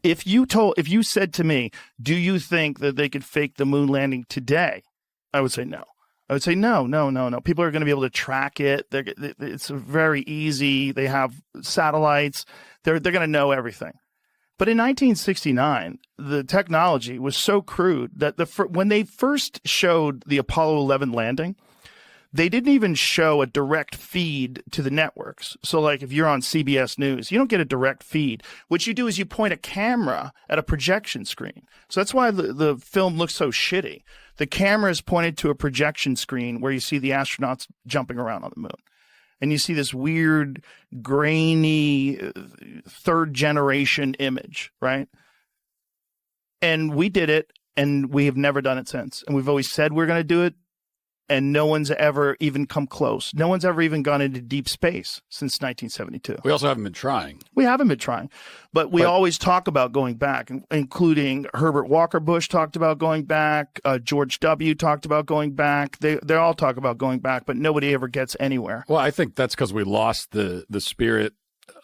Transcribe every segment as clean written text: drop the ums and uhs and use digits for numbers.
If you said to me, do you think that they could fake the moon landing today? I would say no. I would say no. People are going to be able to track it. It's very easy. They have satellites. They're going to know everything. But in 1969, the technology was so crude that when they first showed the Apollo 11 landing, they didn't even show a direct feed to the networks. So like if you're on CBS News, you don't get a direct feed. What you do is you point a camera at a projection screen. So that's why the film looks so shitty. The camera is pointed to a projection screen where you see the astronauts jumping around on the moon. And you see this weird, grainy, third generation image, right? And we did it, and we have never done it since. And we've always said we're going to do it, and no one's ever even come close. No one's ever even gone into deep space since 1972. We also haven't been trying. We haven't been trying. But we always talk about going back, including Herbert Walker Bush talked about going back. George W. talked about going back. They all talk about going back, but nobody ever gets anywhere. Well, I think that's because we lost the spirit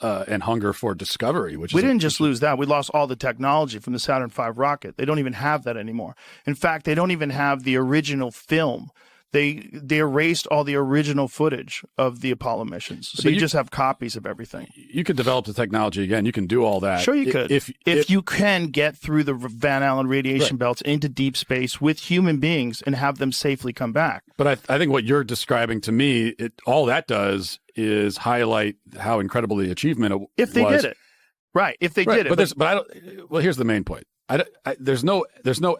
and hunger for discovery. We didn't just lose that. We lost all the technology from the Saturn V rocket. They don't even have that anymore. In fact, they don't even have the original film. They erased all the original footage of the Apollo missions. So you just have copies of everything. You could develop the technology again. You can do all that. Sure you could. If you can get through the Van Allen radiation belts into deep space with human beings and have them safely come back. But I think what you're describing to me, all that does is highlight how incredible the achievement was. If they did it. Right. If they did it. But I don't. Well, here's the main point. There's no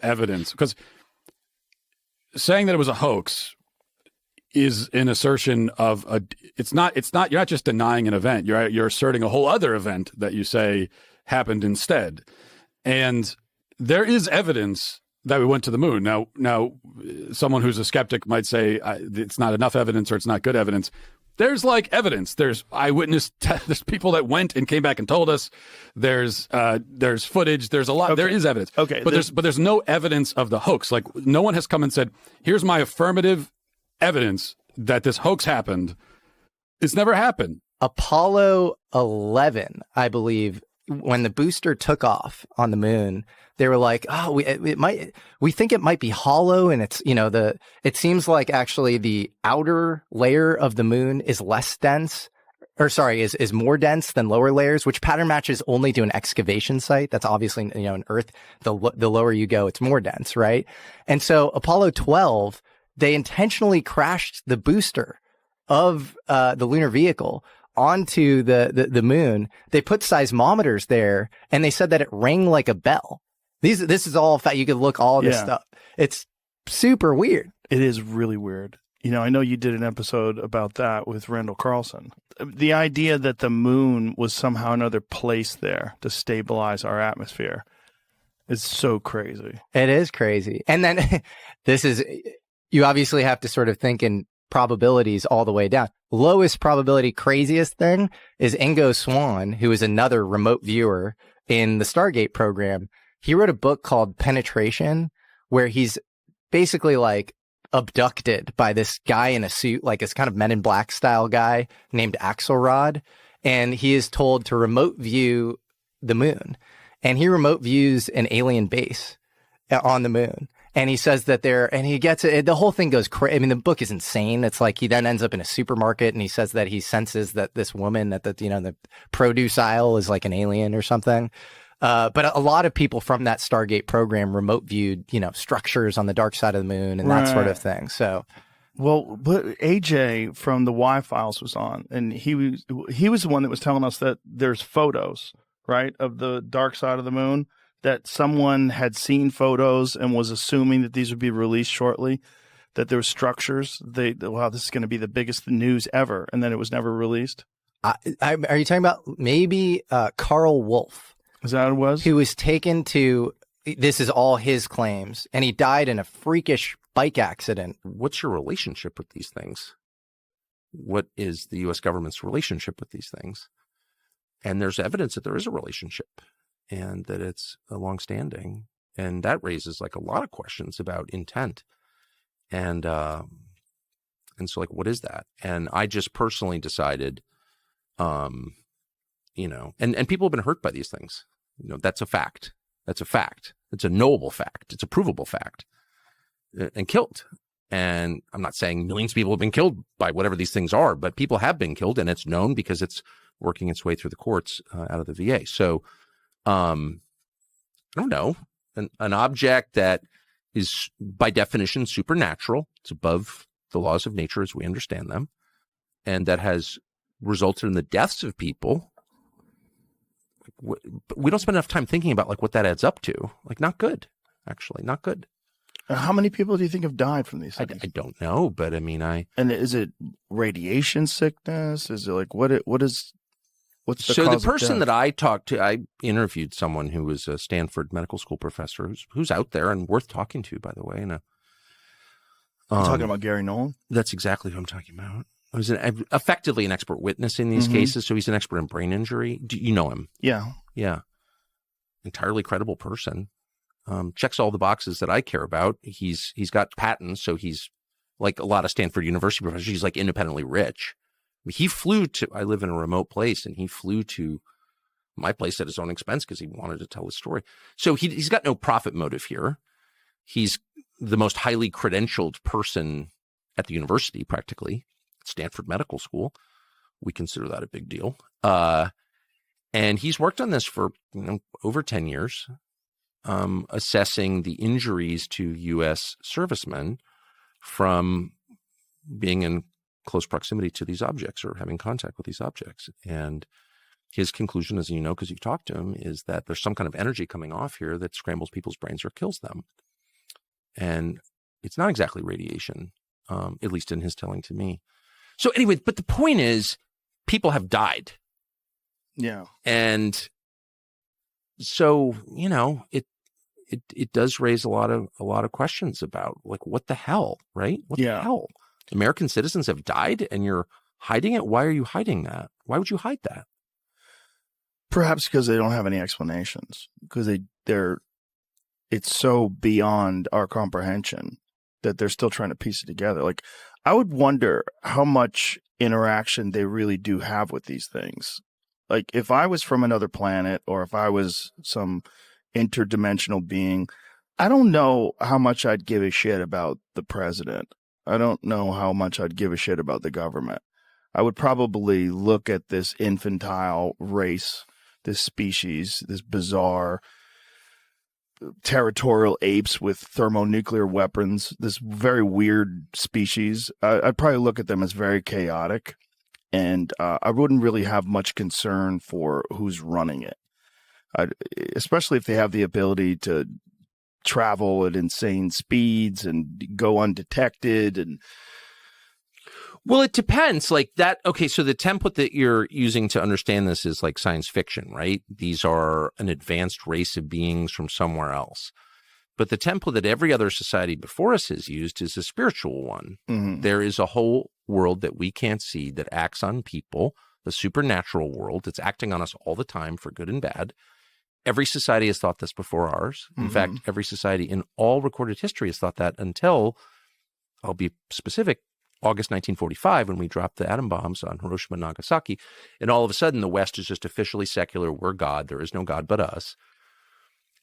evidence, because saying that it was a hoax is an assertion of it's not you're not just denying an event, you're asserting a whole other event that you say happened instead. And there is evidence that we went to the moon. Now someone who's a skeptic might say it's not enough evidence or it's not good evidence. There's like evidence. There's eyewitness. There's people that went and came back and told us. There's footage. There's a lot. Okay. There is evidence. Okay. But there's no evidence of the hoax. Like no one has come and said, "Here's my affirmative evidence that this hoax happened." It's never happened. Apollo 11, I believe, when the booster took off on the moon, they were like, "Oh, we think it might be hollow," and it's it seems like actually the outer layer of the moon is less dense, or sorry, is more dense than lower layers, which pattern matches only to an excavation site. That's obviously in Earth, the lower you go, it's more dense, right? And so Apollo 12, they intentionally crashed the booster of the lunar vehicle onto the moon. They put seismometers there, and they said that it rang like a bell. This is all fact. You could look all this stuff. It's super weird. It is really weird. I know you did an episode about that with Randall Carlson. The idea that the moon was somehow another place there to stabilize our atmosphere is so crazy. It is crazy. And then you obviously have to sort of think in probabilities all the way down. Lowest probability, craziest thing is Ingo Swann, who is another remote viewer in the Stargate program. He wrote a book called Penetration, where he's basically like abducted by this guy in a suit, like this kind of Men in Black style guy named Axelrod. And he is told to remote view the moon. And he remote views an alien base on the moon. And he says that and he gets it. The whole thing goes crazy. I mean, the book is insane. It's like he then ends up in a supermarket and he says that he senses that this woman at the produce aisle is like an alien or something. But a lot of people from that Stargate program remote viewed, structures on the dark side of the moon and that sort of thing. So, well, but AJ from the Y Files was on, and he was the one that was telling us that there's photos, right, of the dark side of the moon, that someone had seen photos and was assuming that these would be released shortly, that there were structures. Wow, this is going to be the biggest news ever, and then it was never released. Are you talking about maybe Carl Wolf? Is that what it was? Who was taken to, this is all his claims, and he died in a freakish bike accident. What's your relationship with these things? What is the U.S. government's relationship with these things? And there's evidence that there is a relationship and that it's longstanding. And that raises like a lot of questions about intent. And so like, what is that? And I just personally decided, and people have been hurt by these things. That's a fact. That's a fact. It's a knowable fact. It's a provable fact. And killed. And I'm not saying millions of people have been killed by whatever these things are, but people have been killed, and it's known because it's working its way through the courts out of the VA. So, I don't know, an object that is by definition supernatural, it's above the laws of nature as we understand them, and that has resulted in the deaths of people. We don't spend enough time thinking about like what that adds up to. Like, not good, actually, not good. How many people do you think have died from these things? I don't know, but I mean, And is it radiation sickness? Is it like what's the so cause the person of that death? I talked to, I interviewed someone who was a Stanford medical school professor who's out there and worth talking to, by the way. And You're talking about Gary Nolan? that's exactly who I'm talking about. He was effectively an expert witness in these cases, so he's an expert in brain injury. Do you know him? Yeah. Yeah, entirely credible person. Checks all the boxes that I care about. He's got patents, so he's like a lot of Stanford University professors. He's like independently rich. He flew to, I live in a remote place, and he flew to my place at his own expense because he wanted to tell his story. So he's got no profit motive here. He's the most highly credentialed person at the university, practically, Stanford Medical School. We consider that a big deal. And he's worked on this for over 10 years, assessing the injuries to U.S. servicemen from being in close proximity to these objects or having contact with these objects. And his conclusion, as you know, because you've talked to him, is that there's some kind of energy coming off here that scrambles people's brains or kills them. And it's not exactly radiation, at least in his telling to me. So anyway, but the point is, people have died. Yeah. And so, it does raise a lot of questions about like, what the hell, right? What the hell? American citizens have died and you're hiding it. Why are you hiding that? Why would you hide that? Perhaps because they don't have any explanations, because it's so beyond our comprehension that they're still trying to piece it together. Like, I would wonder how much interaction they really do have with these things. Like, if I was from another planet or if I was some interdimensional being, I don't know how much I'd give a shit about the president. I don't know how much I'd give a shit about the government. I would probably look at this infantile race, this species, this bizarre territorial apes with thermonuclear weapons, this very weird species. I'd probably look at them as very chaotic, and I wouldn't really have much concern for who's running it, especially if they have the ability to travel at insane speeds and go undetected. And well, it depends. Like that. Okay, so the template that you're using to understand this is like science fiction, right? These are an advanced race of beings from somewhere else. But the template that every other society before us has used is a spiritual one. Mm-hmm. There is a whole world that we can't see that acts on people, the supernatural world. It's acting on us all the time for good and bad. Every society has thought this before ours. In fact, every society in all recorded history has thought that until, I'll be specific, August 1945, when we dropped the atom bombs on Hiroshima and Nagasaki. And all of a sudden, the West is just officially secular. We're God. There is no God but us.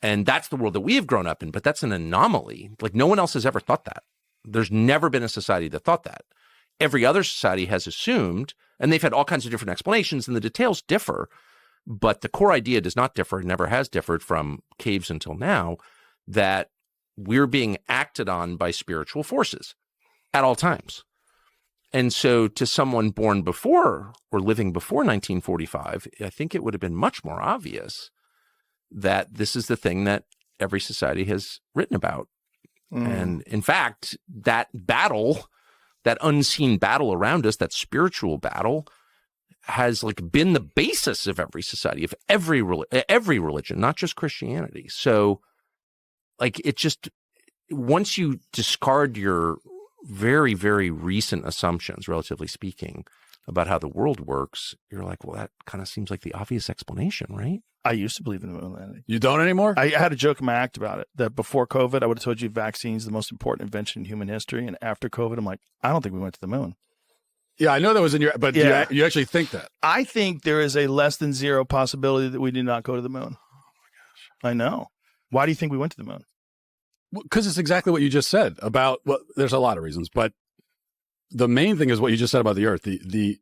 And that's the world that we have grown up in. But that's an anomaly. Like, no one else has ever thought that. There's never been a society that thought that. Every other society has assumed, and they've had all kinds of different explanations, and the details differ. But the core idea does not differ, never has differed from caves until now, that we're being acted on by spiritual forces at all times. And so to someone born before or living before 1945, I think it would have been much more obvious that this is the thing that every society has written about. And in fact, that battle, that unseen battle around us, that spiritual battle, has like been the basis of every society, of every religion, not just Christianity. So like, it just, once you discard your very, very recent assumptions, relatively speaking, about how the world works, you're like, well, that kind of seems like the obvious explanation, right? I used to believe in the moon landing. You don't anymore? I had a joke in my act about it, that before COVID, I would have told you vaccines the most important invention in human history. And after COVID, I'm like, I don't think we went to the moon. Yeah, I know that was in your, but you actually think that? I think there is a less than zero possibility that we did not go to the moon. I know. Why do you think we went to the moon? Because it's exactly what you just said about, well, there's a lot of reasons, but the main thing is what you just said about the Earth. The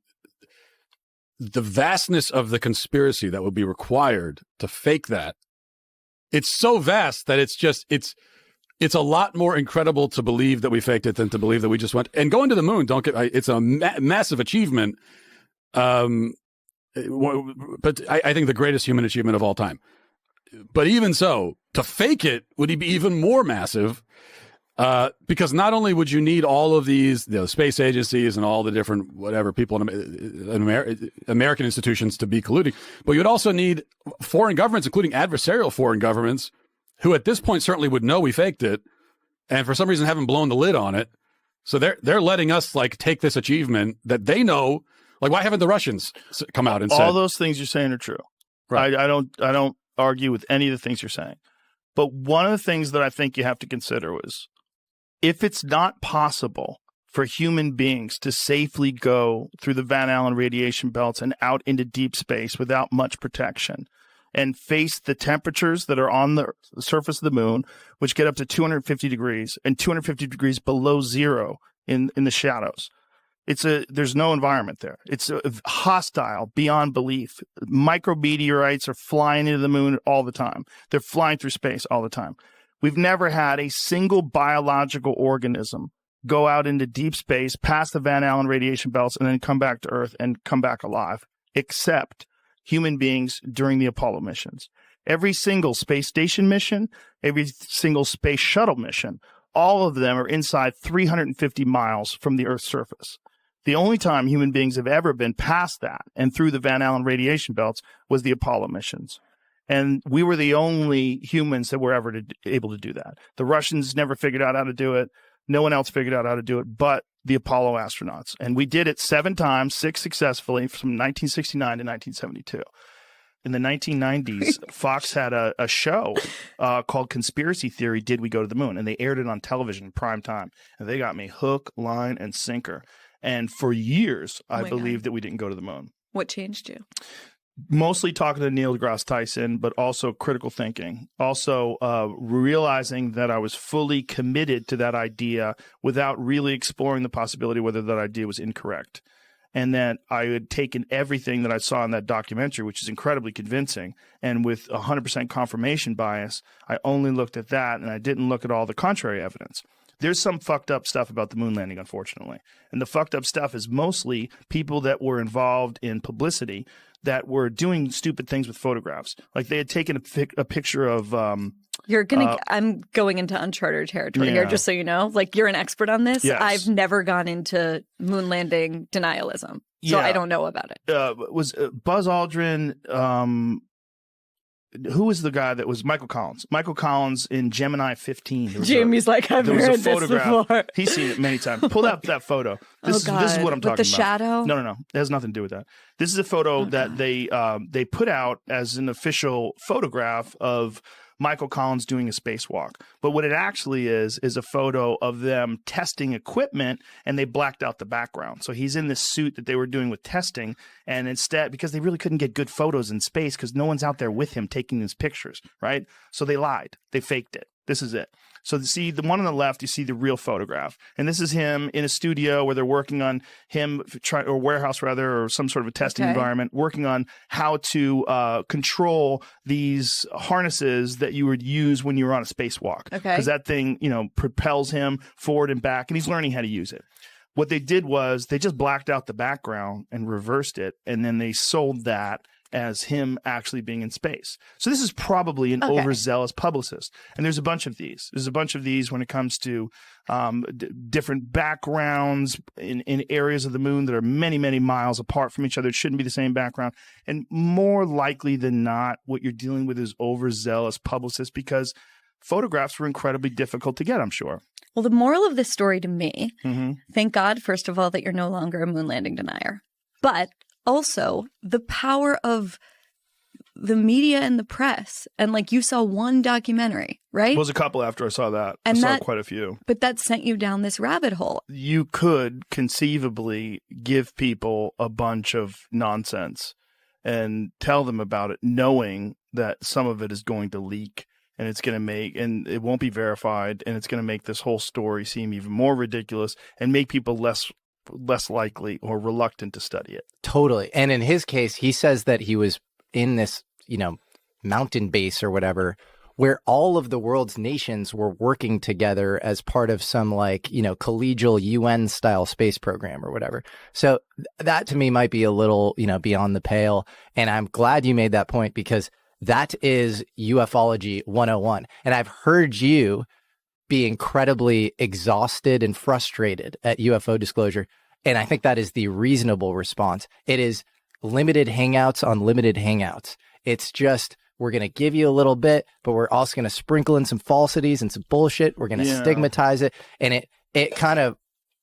vastness of the conspiracy that would be required to fake that. It's so vast that it's a lot more incredible to believe that we faked it than to believe that we just went. And going to the moon, it's a massive achievement. But I think the greatest human achievement of all time. But even so, to fake it would be even more massive, because not only would you need all of these, space agencies and all the different whatever people in American institutions to be colluding, but you'd also need foreign governments, including adversarial foreign governments, who at this point certainly would know we faked it, and for some reason haven't blown the lid on it. So they're letting us take this achievement that they know. Like, why haven't the Russians come out and said all those things you're saying are true? Right. I don't argue with any of the things you're saying. But one of the things that I think you have to consider was, if it's not possible for human beings to safely go through the Van Allen radiation belts and out into deep space without much protection and face the temperatures that are on the surface of the moon, which get up to 250 degrees and 250 degrees below zero in the shadows. There's no environment there. It's hostile beyond belief. Micrometeorites are flying into the moon all the time. They're flying through space all the time. We've never had a single biological organism go out into deep space, past the Van Allen radiation belts, and then come back to Earth and come back alive, except human beings during the Apollo missions. Every single space station mission, every single space shuttle mission, all of them are inside 350 miles from the Earth's surface. The only time human beings have ever been past that and through the Van Allen radiation belts was the Apollo missions. And we were the only humans that were ever able to do that. The Russians never figured out how to do it. No one else figured out how to do it but the Apollo astronauts. And we did it 7 times, 6 successfully, from 1969 to 1972. In the 1990s, Fox had a show called Conspiracy Theory, Did We Go to the Moon? And they aired it on television in prime time. And they got me hook, line, and sinker. And for years, I believed that we didn't go to the moon. What changed you? Mostly talking to Neil deGrasse Tyson, but also critical thinking. Also realizing that I was fully committed to that idea without really exploring the possibility whether that idea was incorrect. And that I had taken everything that I saw in that documentary, which is incredibly convincing, and with 100% confirmation bias, I only looked at that and I didn't look at all the contrary evidence. There's some fucked up stuff about the moon landing, unfortunately. And the fucked up stuff is mostly people that were involved in publicity that were doing stupid things with photographs. Like they had taken a picture of I'm going into uncharted territory here, just so you know. Like, you're an expert on this. Yes. I've never gone into moon landing denialism, so I don't know about it. Was Buzz Aldrin... who was the guy that was Michael Collins? Michael Collins in Gemini 15. Jamie's like, I've heard this before. He's seen it many times. Pull out that photo. This is what I'm talking about. With the shadow? No. It has nothing to do with that. This is a photo that they put out as an official photograph of Michael Collins doing a spacewalk. But what it actually is a photo of them testing equipment, and they blacked out the background. So he's in this suit that they were doing with testing, and instead, because they really couldn't get good photos in space because no one's out there with him taking these pictures, right? So they lied. They faked it. This is it. So see the one on the left, you see the real photograph. And this is him in a studio where they're working on him, or warehouse rather, or some sort of a testing environment, working on how to control these harnesses that you would use when you were on a spacewalk. Okay. Because that thing, propels him forward and back, and he's learning how to use it. What they did was they just blacked out the background and reversed it, and then they sold that as him actually being in space. So this is probably an overzealous publicist. And there's a bunch of these. There's a bunch of these when it comes to different backgrounds in areas of the moon that are many, many miles apart from each other. It shouldn't be the same background. And more likely than not, what you're dealing with is overzealous publicists, because photographs were incredibly difficult to get, I'm sure. Well, the moral of this story to me, thank God, first of all, that you're no longer a moon landing denier. But also, the power of the media and the press. And you saw one documentary, right? It was a couple after I saw that. I saw quite a few. But that sent you down this rabbit hole. You could conceivably give people a bunch of nonsense and tell them about it, knowing that some of it is going to leak and it's going to and it won't be verified, and it's going to make this whole story seem even more ridiculous and make people less likely or reluctant to study it. Totally. And in his case, he says that he was in this, mountain base or whatever, where all of the world's nations were working together as part of some collegial UN style space program or whatever. So that to me might be a little, beyond the pale. And I'm glad you made that point, because that is ufology 101. And I've heard you be incredibly exhausted and frustrated at UFO disclosure. And I think that is the reasonable response. It is limited hangouts on limited hangouts. It's just, we're going to give you a little bit, but we're also going to sprinkle in some falsities and some bullshit. We're going to stigmatize it. And it kind of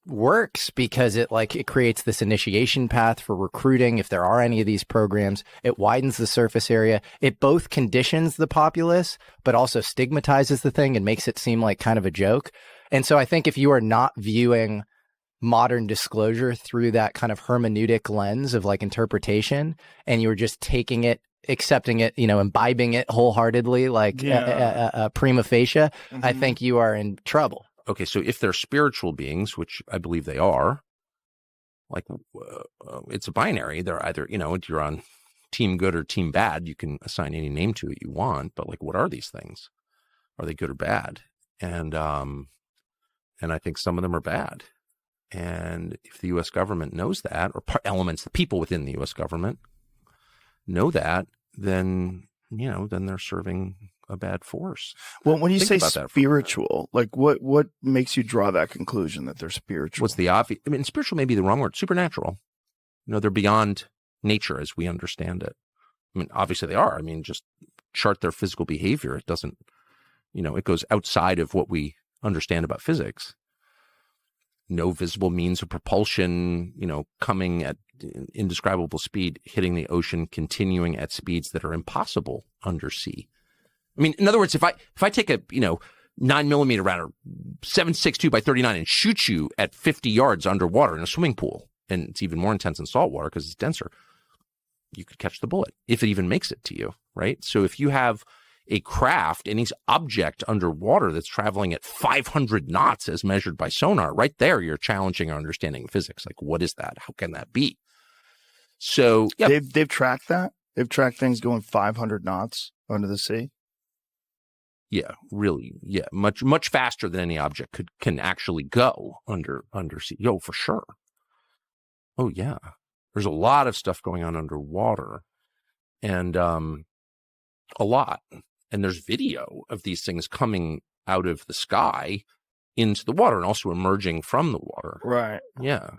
works because it creates this initiation path for recruiting. If there are any of these programs, it widens the surface area. It both conditions the populace, but also stigmatizes the thing and makes it seem like kind of a joke. And so I think if you are not viewing modern disclosure through that kind of hermeneutic lens of interpretation, and you were just taking it, accepting it, imbibing it wholeheartedly, prima facie, I think you are in trouble. Okay, so if they're spiritual beings, which I believe they are, it's a binary. They're either, you're on team good or team bad. You can assign any name to it you want, but what are these things? Are they good or bad? And I think some of them are bad. And if the U.S. government knows that, or the people within the U.S. government know that, then they're serving a bad force. Well, when you say spiritual, what makes you draw that conclusion that they're spiritual? What's the obvious? I mean, spiritual may be the wrong word. Supernatural. They're beyond nature as we understand it. I mean, obviously they are. I mean, just chart their physical behavior. It doesn't, it goes outside of what we understand about physics. No visible means of propulsion, coming at indescribable speed, hitting the ocean, continuing at speeds that are impossible undersea. I mean, in other words, if I take a 9mm round or 7.62 by 39 and shoot you at 50 yards underwater in a swimming pool, and it's even more intense in salt water because it's denser, you could catch the bullet if it even makes it to you, right? So if you have a craft, any object underwater that's traveling at 500 knots as measured by sonar, right there, you're challenging our understanding of physics. What is that? How can that be? So yeah, they've tracked that. They've tracked things going 500 knots under the sea. Yeah, really. Yeah, much faster than any object can actually go undersea. Yo, for sure. Oh yeah, there's a lot of stuff going on underwater, and a lot. And there's video of these things coming out of the sky into the water and also emerging from the water. Right. Yeah.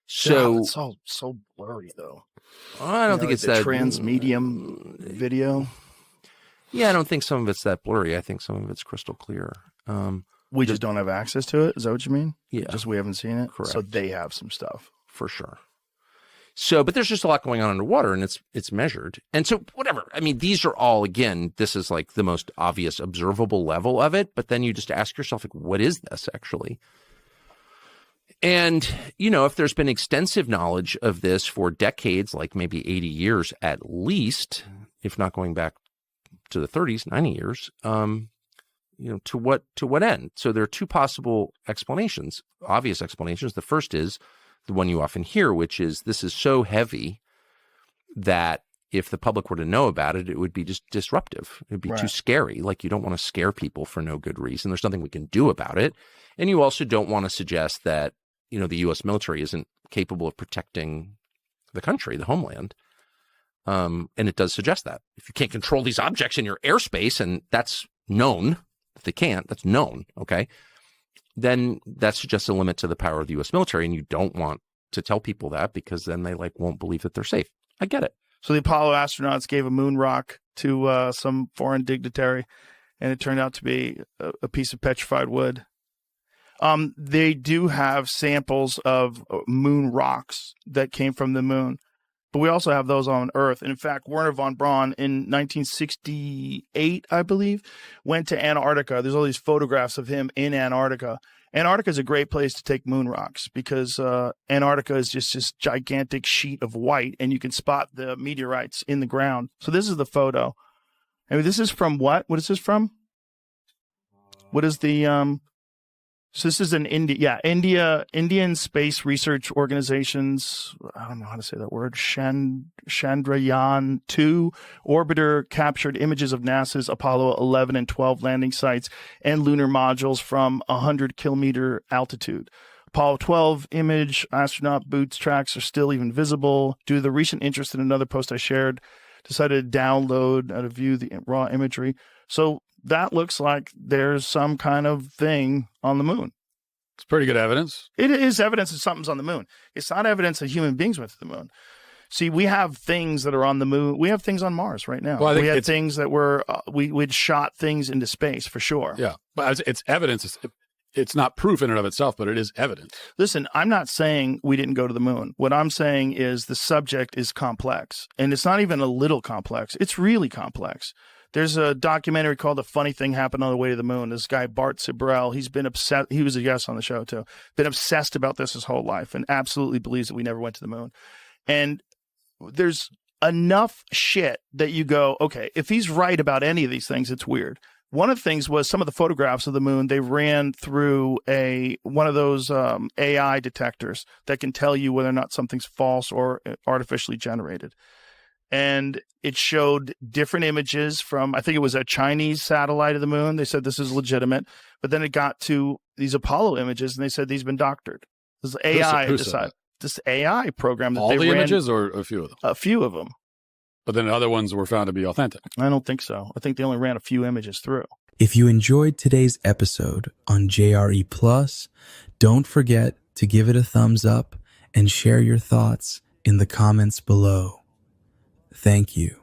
So it's all so blurry, though. I don't think it's that transmedium video. Yeah, I don't think some of it's that blurry. I think some of it's crystal clear. We just don't have access to it. Is that what you mean? Yeah. Just we haven't seen it. Correct. So they have some stuff. For sure. So, but there's just a lot going on underwater, and it's measured. And so whatever. I mean, these are all, again, this is the most obvious observable level of it. But then you just ask yourself, what is this actually? And, if there's been extensive knowledge of this for decades, maybe 80 years at least, if not going back to the 30s, 90 years, to what end? So there are two possible explanations, obvious explanations. The first is the one you often hear, which is this is so heavy that if the public were to know about it, it would be just disruptive. It'd be too scary. You don't want to scare people for no good reason. There's nothing we can do about it. And you also don't want to suggest that, the U.S. military isn't capable of protecting the country, the homeland. And it does suggest that. If you can't control these objects in your airspace, and that's known, if they can't, that's known, okay? Then that suggests a limit to the power of the U.S. military, and you don't want to tell people that because then they won't believe that they're safe. I get it. So the Apollo astronauts gave a moon rock to some foreign dignitary, and it turned out to be a piece of petrified wood. They do have samples of moon rocks that came from the moon, but we also have those on Earth. And in fact, Wernher von Braun in 1968, I believe, went to Antarctica. There's all these photographs of him in Antarctica, Antarctica is a great place to take moon rocks because Antarctica is just this gigantic sheet of white, and you can spot the meteorites in the ground. So this is the photo. I mean, this is from what? What is this from? What is the so this is an Indian Space Research Organization's, I don't know how to say that word, Chandrayaan-2 orbiter captured images of NASA's Apollo 11 and 12 landing sites and lunar modules from 100-kilometer altitude. Apollo 12 image, astronaut boots tracks are still even visible. Due to the recent interest in another post I shared, decided to download to view the raw imagery. So that looks like there's some kind of thing on the moon. It's pretty good evidence. It is evidence that something's on the moon. It's not evidence that human beings went to the moon. See, we have things that are on the moon. We have things on Mars right now. Well, I think we had things that were, we'd shot things into space for sure. Yeah, but it's evidence. It's not proof in and of itself, but it is evidence. Listen, I'm not saying we didn't go to the moon. What I'm saying is the subject is complex, and it's not even a little complex. It's really complex. There's a documentary called "A Funny Thing Happened on the Way to the Moon." This guy, Bart Sibrel, he's been obsessed. He was a guest on the show too. Been obsessed about this his whole life and absolutely believes that we never went to the moon. And there's enough shit that you go, okay, if he's right about any of these things, it's weird. One of the things was some of the photographs of the moon, they ran through one of those AI detectors that can tell you whether or not something's false or artificially generated. And it showed different images from, I think it was a Chinese satellite of the moon. They said this is legitimate. But then it got to these Apollo images, and they said these have been doctored. This is AI. This AI program that all they the ran, images or a few of them? A few of them. But then other ones were found to be authentic. I don't think so. I think they only ran a few images through. If you enjoyed today's episode on JRE Plus, don't forget to give it a thumbs up and share your thoughts in the comments below. Thank you.